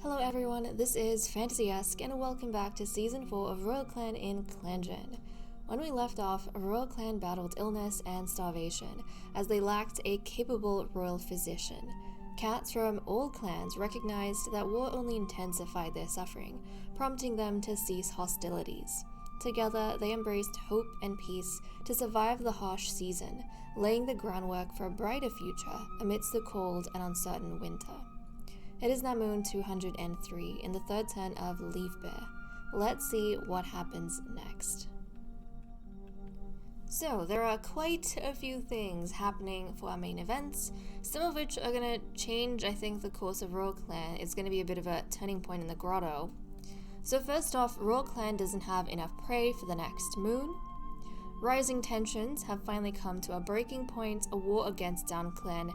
Hello everyone, this is Fantasy-esque and welcome back to Season 4 of Royal Clan in ClanGen. When we left off, Royal Clan battled illness and starvation, as they lacked a capable royal physician. Cats from all clans recognized that war only intensified their suffering, prompting them to cease hostilities. Together, they embraced hope and peace to survive the harsh season, laying the groundwork for a brighter future amidst the cold and uncertain winter. It is now Moon 203 in the third turn of Leaf Bear. Let's see what happens next. So, there are quite a few things happening for our main events, some of which are going to change, I think, the course of Royal Clan. It's going to be a bit of a turning point in the grotto. So first off, Royal Clan doesn't have enough prey for the next moon. Rising tensions have finally come to a breaking point. A war against Down Clan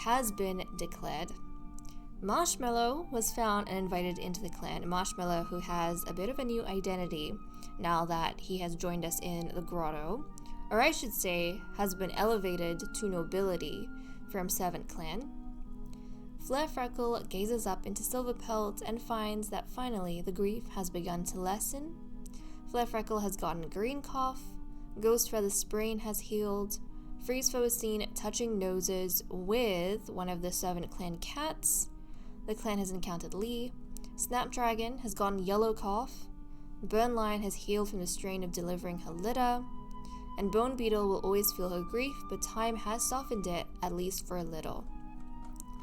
has been declared. Marshmallow was found and invited into the clan. Marshmallow, who has a bit of a new identity now that he has joined us in the grotto, or I should say, has been elevated to nobility from Servant Clan. Flare Freckle gazes up into Silverpelt and finds that finally the grief has begun to lessen. Flare Freckle has gotten green cough, Ghost Feather Sprain has healed, Freezefoe is seen touching noses with one of the Servant Clan cats. The clan has encountered Lee. Snapdragon has gotten yellow cough. Burnline has healed from the strain of delivering her litter. And Bone Beetle will always feel her grief, but time has softened it, at least for a little.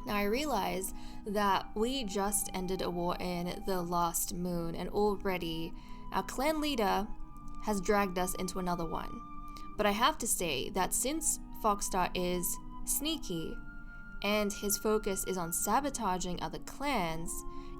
Now I realize that we just ended a war in the last moon, and already our clan leader has dragged us into another one. But I have to say that since Foxstar is sneaky, and his focus is on sabotaging other clans,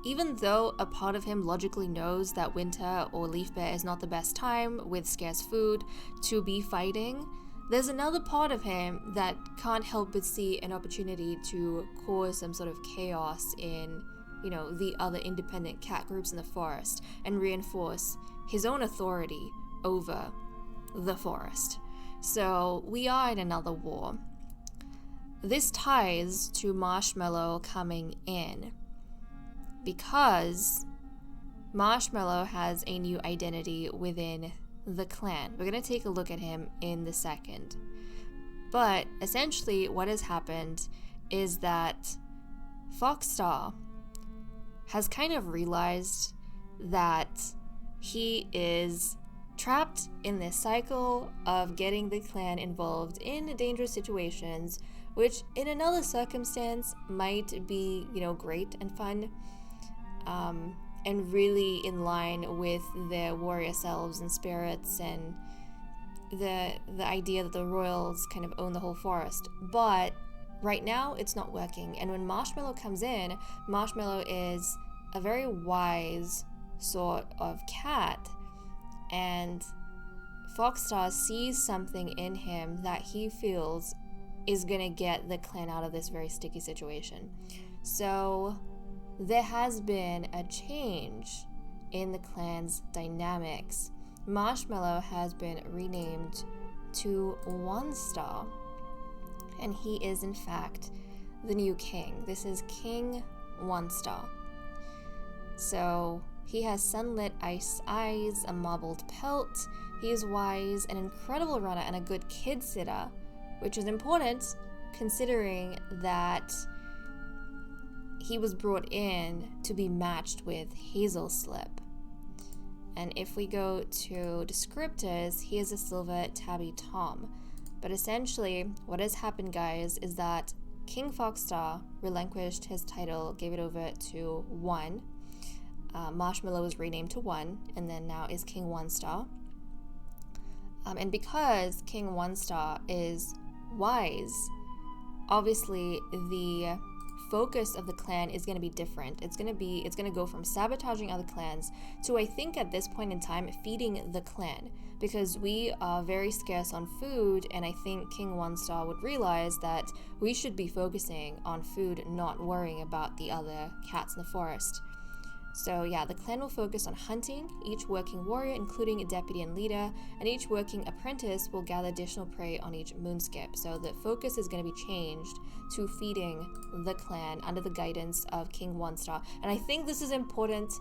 even though a part of him logically knows that winter or Leaf Bear is not the best time with scarce food to be fighting, there's another part of him that can't help but see an opportunity to cause some sort of chaos in, the other independent cat groups in the forest and reinforce his own authority over the forest. So we are in another war. This ties to Marshmallow coming in because Marshmallow has a new identity within the clan. We're going to take a look at him in the second. But essentially what has happened is that Foxstar has kind of realized that he is trapped in this cycle of getting the clan involved in dangerous situations, which in another circumstance might be, great and fun, and really in line with their warrior selves and spirits and the idea that the royals kind of own the whole forest. But right now, it's not working. And when Marshmallow comes in, Marshmallow is a very wise sort of cat, and Foxstar sees something in him that he feels is gonna get the clan out of this very sticky situation. So there has been a change in the clan's dynamics. Marshmallow has been renamed to One Star, and he is in fact the new king. This is King One Star. So he has sunlit ice eyes, a marbled pelt. He is wise, an incredible runner, and a good kid sitter, which is important considering that he was brought in to be matched with Hazel Slip. And if we go to descriptors, he is a silver tabby tom. But essentially, what has happened, guys, is that King Foxstar relinquished his title, gave it over to One. Marshmallow was renamed to One, and then now is King One Star. And because King One Star is wise, obviously the focus of the clan is going to be different. It's going to go from sabotaging other clans to, I think at this point in time, feeding the clan, because we are very scarce on food, and I think King One Star would realize that we should be focusing on food, not worrying about the other cats in the forest. So yeah, the clan will focus on hunting, each working warrior, including a deputy and leader, and each working apprentice will gather additional prey on each moonskip. So the focus is going to be changed to feeding the clan under the guidance of King One Star. And I think this is important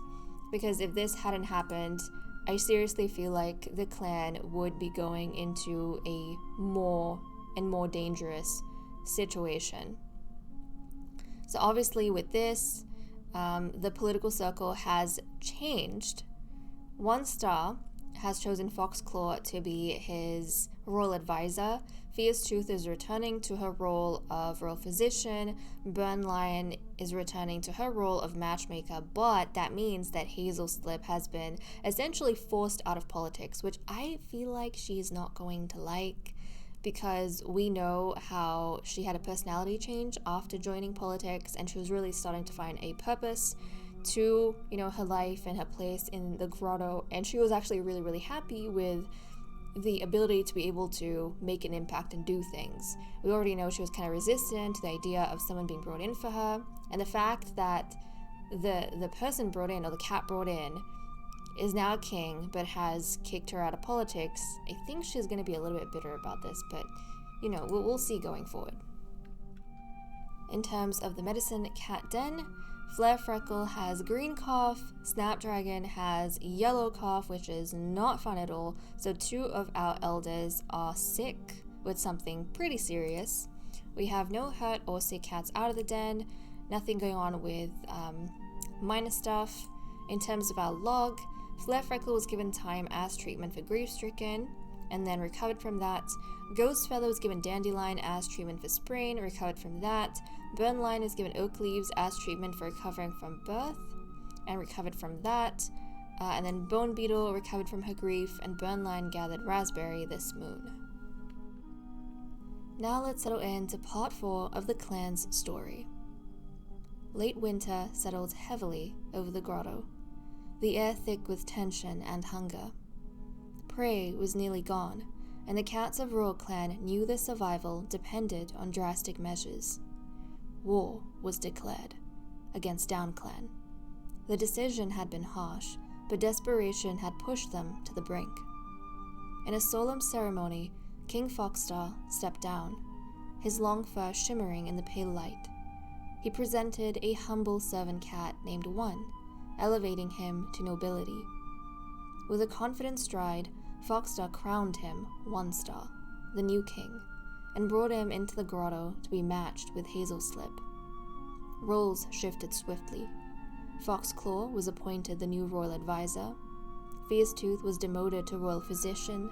because if this hadn't happened, I seriously feel like the clan would be going into a more and more dangerous situation. So obviously with this, the political circle has changed. One Star has chosen Foxclaw to be his royal advisor. Fierce Tooth is returning to her role of royal physician. Burn Lion is returning to her role of matchmaker, but that means that Hazel Slip has been essentially forced out of politics, which I feel like she's not going to like, because we know how she had a personality change after joining politics, and she was really starting to find a purpose to, her life and her place in the grotto, and she was actually really, really happy with the ability to be able to make an impact and do things. We already know she was kind of resistant to the idea of someone being brought in for her, and the fact that the person brought in, or the cat brought in, is now a king but has kicked her out of politics. I think she's going to be a little bit bitter about this, but we'll see going forward. In terms of the medicine cat den, Flare Freckle has green cough, Snapdragon has yellow cough, which is not fun at all. So 2 of our elders are sick with something pretty serious. We have no hurt or sick cats out of the den, nothing going on with minor stuff. In terms of our log, Flare Freckle was given time as treatment for grief-stricken, and then recovered from that. Ghost Feather was given Dandelion as treatment for sprain, recovered from that. Burn Line is given Oak Leaves as treatment for recovering from birth, and recovered from that. And then Bone Beetle recovered from her grief, and Burn Line gathered Raspberry this moon. Now let's settle into part 4 of the clan's story. Late winter settled heavily over the grotto, the air thick with tension and hunger. Prey was nearly gone, and the cats of Royal Clan knew their survival depended on drastic measures. War was declared against Down Clan. The decision had been harsh, but desperation had pushed them to the brink. In a solemn ceremony, King Foxstar stepped down, his long fur shimmering in the pale light. He presented a humble servant cat named One, elevating him to nobility. With a confident stride, Foxstar crowned him One Star, the new king, and brought him into the grotto to be matched with Hazel Slip. Roles shifted swiftly. Foxclaw was appointed the new royal advisor, Fierce Tooth was demoted to royal physician,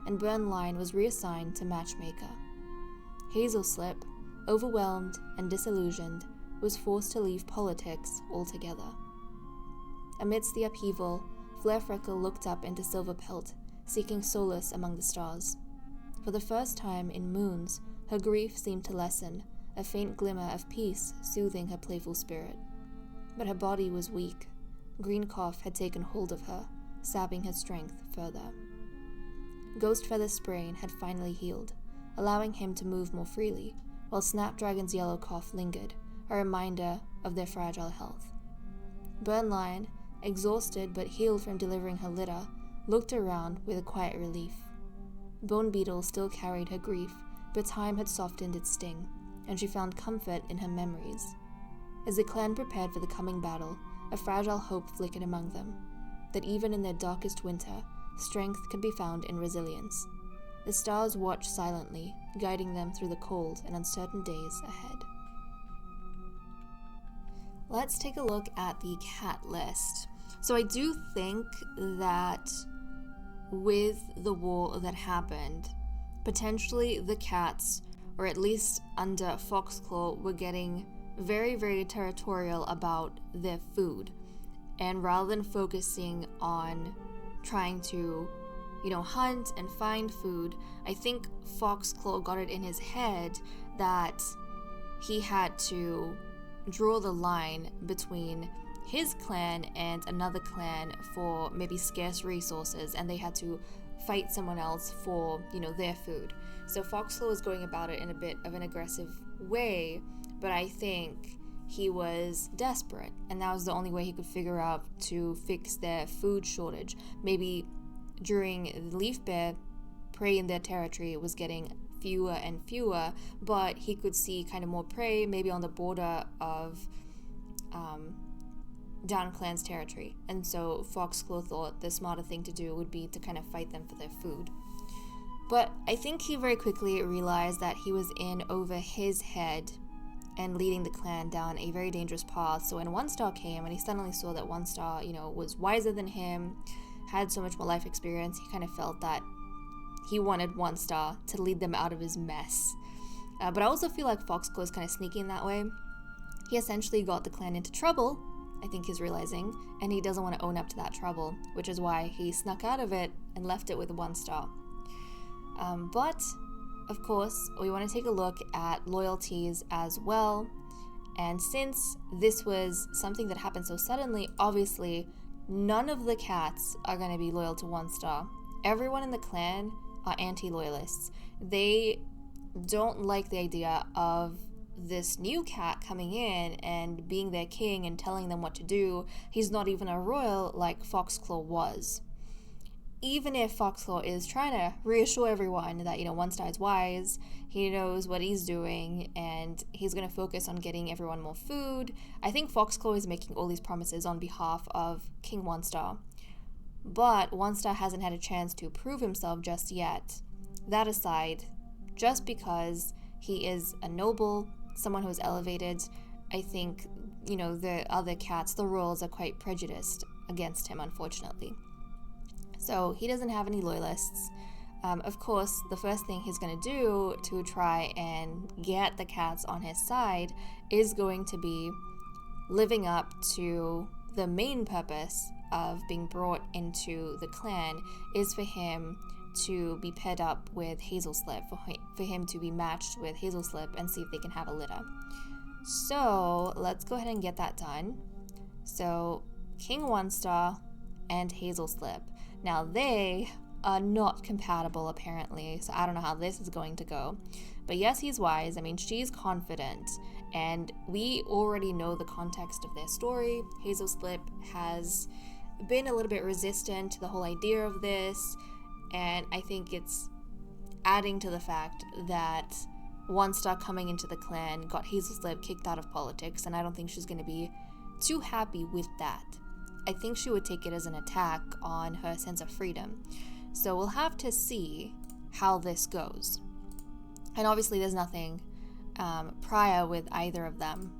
and Burn Line was reassigned to matchmaker. Hazel Slip, overwhelmed and disillusioned, was forced to leave politics altogether. Amidst the upheaval, Flare Freckle looked up into Silverpelt, seeking solace among the stars. For the first time in moons, her grief seemed to lessen, a faint glimmer of peace soothing her playful spirit. But her body was weak. Green cough had taken hold of her, sapping her strength further. Ghost Feather's sprain had finally healed, allowing him to move more freely, while Snapdragon's yellow cough lingered, a reminder of their fragile health. Burn Lion, exhausted but healed from delivering her litter, looked around with a quiet relief. Bone Beetle still carried her grief, but time had softened its sting, and she found comfort in her memories. As the clan prepared for the coming battle, a fragile hope flickered among them, that even in their darkest winter, strength could be found in resilience. The stars watched silently, guiding them through the cold and uncertain days ahead. Let's take a look at the cat list. So I do think that with the war that happened, potentially the cats, or at least under Foxclaw, were getting very, very territorial about their food. And rather than focusing on trying to, hunt and find food, I think Foxclaw got it in his head that he had to draw the line between his clan and another clan for maybe scarce resources, and they had to fight someone else for, their food. So Foxclaw was going about it in a bit of an aggressive way, but I think, he was desperate, and that was the only way he could figure out to fix their food shortage. Maybe during the leaf bear, prey in their territory was getting fewer and fewer, but he could see kind of more prey, maybe on the border of Down Clan's territory. And so Foxclaw thought the smarter thing to do would be to kind of fight them for their food. But I think he very quickly realized that he was in over his head and leading the clan down a very dangerous path. So when One Star came and he suddenly saw that One Star, was wiser than him, had so much more life experience, he kind of felt that he wanted One Star to lead them out of his mess. But I also feel like Foxclaw is kind of sneaky in that way. He essentially got the clan into trouble, I think he's realizing, and he doesn't want to own up to that trouble, which is why he snuck out of it and left it with One Star. But, of course, we want to take a look at loyalties as well. And since this was something that happened so suddenly, obviously, none of the cats are going to be loyal to One Star. Everyone in the clan are anti-loyalists. They don't like the idea of this new cat coming in and being their king and telling them what to do. He's not even a royal like Foxclaw was. Even if Foxclaw is trying to reassure everyone that, One Star is wise, he knows what he's doing, and he's going to focus on getting everyone more food, I think Foxclaw is making all these promises on behalf of King One Star. But One Star hasn't had a chance to prove himself just yet. That aside, just because he is a noble, someone who is elevated, I think, the other cats, the royals, are quite prejudiced against him, unfortunately. So he doesn't have any loyalists. Of course, the first thing he's going to do to try and get the cats on his side is going to be living up to the main purpose of being brought into the clan, is for him to be paired up with Hazelslip, for him to be matched with Hazelslip and see if they can have a litter. So let's go ahead and get that done. So King One Star and Hazelslip. Now, they are not compatible, apparently, so I don't know how this is going to go. But yes, he's wise. I mean, she's confident, and we already know the context of their story. Hazelslip has been a little bit resistant to the whole idea of this, and I think it's adding to the fact that One Star coming into the clan got Hazelslip kicked out of politics, and I don't think she's going to be too happy with that. I think she would take it as an attack on her sense of freedom. So we'll have to see how this goes. And obviously there's nothing prior with either of them.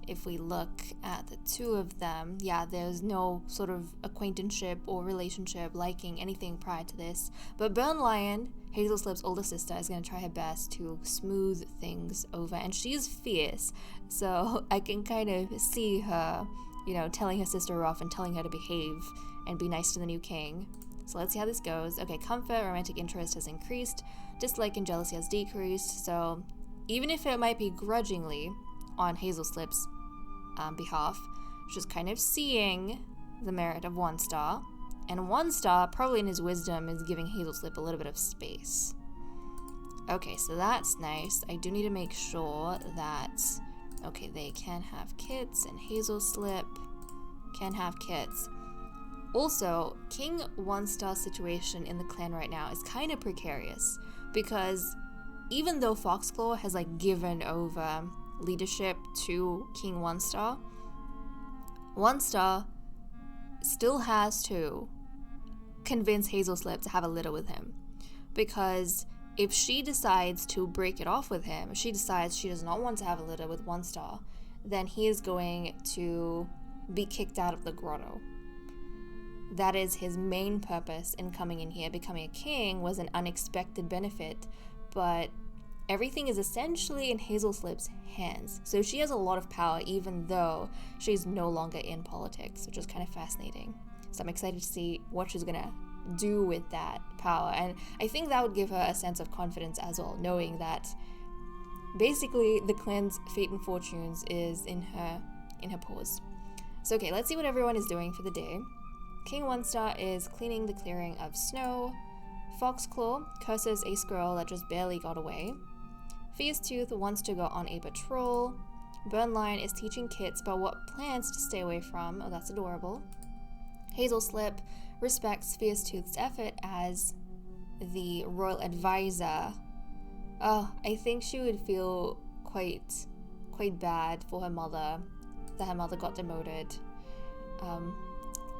If we look at the two of them, yeah, there's no sort of acquaintanceship or relationship, liking, anything prior to this. But Burn Lion, Hazelslip's older sister, is going to try her best to smooth things over. And she's fierce, so I can kind of see her telling her sister off and telling her to behave and be nice to the new king. So let's see how this goes. Okay, comfort, romantic interest has increased. Dislike and jealousy has decreased. So even if it might be grudgingly on Hazelslip's behalf, she's kind of seeing the merit of One Star. And One Star, probably in his wisdom, is giving Hazelslip a little bit of space. Okay, so that's nice. I do need to make sure that... Okay, they can have kids, and Hazelslip can have kids. Also, King One Star's situation in the clan right now is kind of precarious, because even though Foxclaw has given over leadership to King One Star still has to convince Hazelslip to have a litter with him, because if she decides to break it off with him, if she decides she does not want to have a litter with One Star, then he is going to be kicked out of the grotto. That is his main purpose in coming in here. Becoming a king was an unexpected benefit, but everything is essentially in Hazelslip's hands. So she has a lot of power, even though she's no longer in politics, which is kind of fascinating. So I'm excited to see what she's gonna do with that power, and I think that would give her a sense of confidence as well, knowing that basically the clan's fate and fortunes is in her paws. So okay, let's see what everyone is doing for the day. King One Star is cleaning the clearing of snow. Foxclaw curses a squirrel that just barely got away. Fierce Tooth wants to go on a patrol. Burnline is teaching Kits about what plants to stay away from. Oh, that's adorable. Hazel Slip respects Fierce Tooth's effort as the royal advisor. Oh, I think she would feel quite bad for her mother, that her mother got demoted.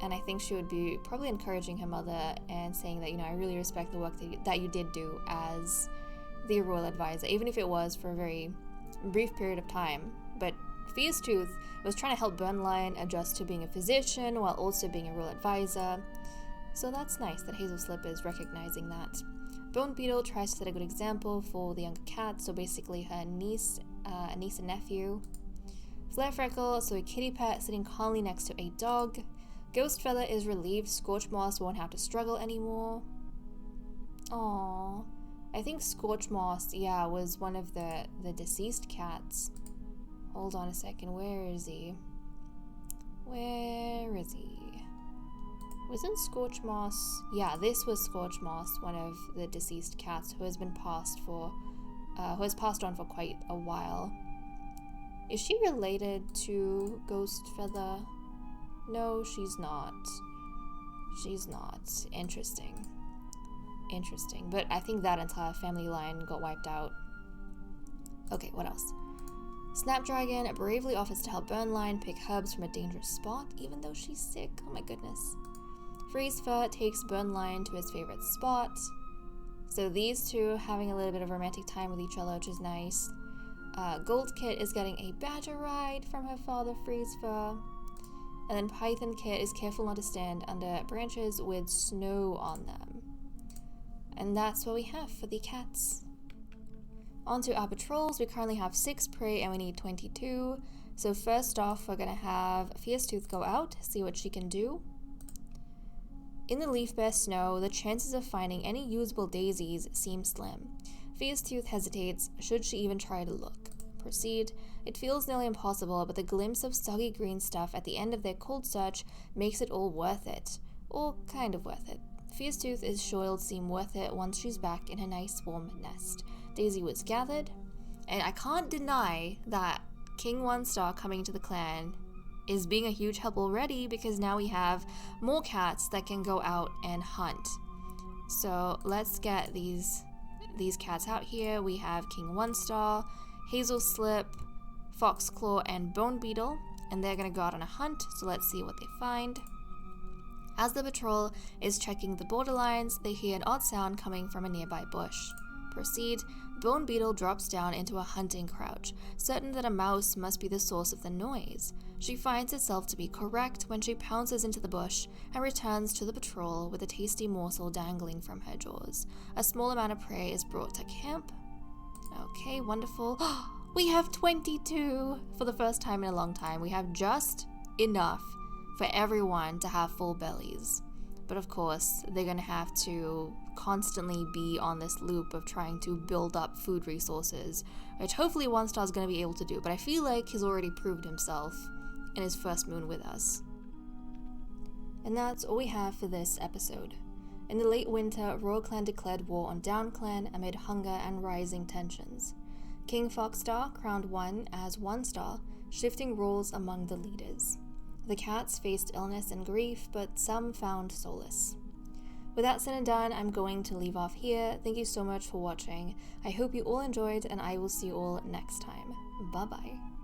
And I think she would be probably encouraging her mother and saying that, I really respect the work that you did do as the royal advisor, even if it was for a very brief period of time. But Fierce Tooth was trying to help Burnline adjust to being a physician while also being a royal advisor. So that's nice that Hazel Slip is recognizing that. Bone Beetle tries to set a good example for the younger cat, so basically her niece and nephew. Flare Freckle, so a kitty pet sitting calmly next to a dog. Ghost Feather is relieved Scorch Moss won't have to struggle anymore. Aww. I think Scorch Moss, was one of the deceased cats. Hold on a second, where is he? Wasn't Scorch Moss... Yeah, this was Scorch Moss, one of the deceased cats who has passed on for quite a while. Is she related to Ghost Feather? No, she's not. Interesting. But I think that entire family line got wiped out. Okay, what else? Snapdragon bravely offers to help Burnline pick herbs from a dangerous spot, even though she's sick. Oh my goodness. Freeze Fur takes Burnline to his favorite spot. So these two having a little bit of romantic time with each other, which is nice. Gold Kit is getting a badger ride from her father, Freeze Fur. And then Python Kit is careful not to stand under branches with snow on them. And that's what we have for the cats. On to our patrols. We currently have 6 prey and we need 22. So first off, we're going to have Fierce Tooth go out, see what she can do. In the leaf bare snow, the chances of finding any usable daisies seem slim. Fierce Tooth hesitates, should she even try to look. Proceed. It feels nearly impossible, but the glimpse of soggy green stuff at the end of their cold search makes it all worth it. Or kind of worth it. Fierce Tooth is sure it'll seem worth it once she's back in her nice warm nest. Daisy was gathered, and I can't deny that King One Star coming to the clan is being a huge help already, because now we have more cats that can go out and hunt. So let's get these cats out here. We have King One Star, Hazel Slip, Foxclaw, and Bone Beetle, and they're gonna go out on a hunt, so let's see what they find. As the patrol is checking the borderlines, they hear an odd sound coming from a nearby bush. Proceed. Bone Beetle drops down into a hunting crouch, certain that a mouse must be the source of the noise. She finds herself to be correct when she pounces into the bush and returns to the patrol with a tasty morsel dangling from her jaws. A small amount of prey is brought to camp. Okay, wonderful. We have 22! For the first time in a long time, we have just enough for everyone to have full bellies. But of course, they're going to have to constantly be on this loop of trying to build up food resources, which hopefully One Star's going to be able to do, but I feel like he's already proved himself in his first moon with us. And that's all we have for this episode. In the late winter, Royal Clan declared war on Down Clan amid hunger and rising tensions. King Foxstar crowned one as One Star, shifting roles among the leaders. The cats faced illness and grief, but some found solace. With that said and done, I'm going to leave off here. Thank you so much for watching. I hope you all enjoyed, and I will see you all next time. Bye-bye.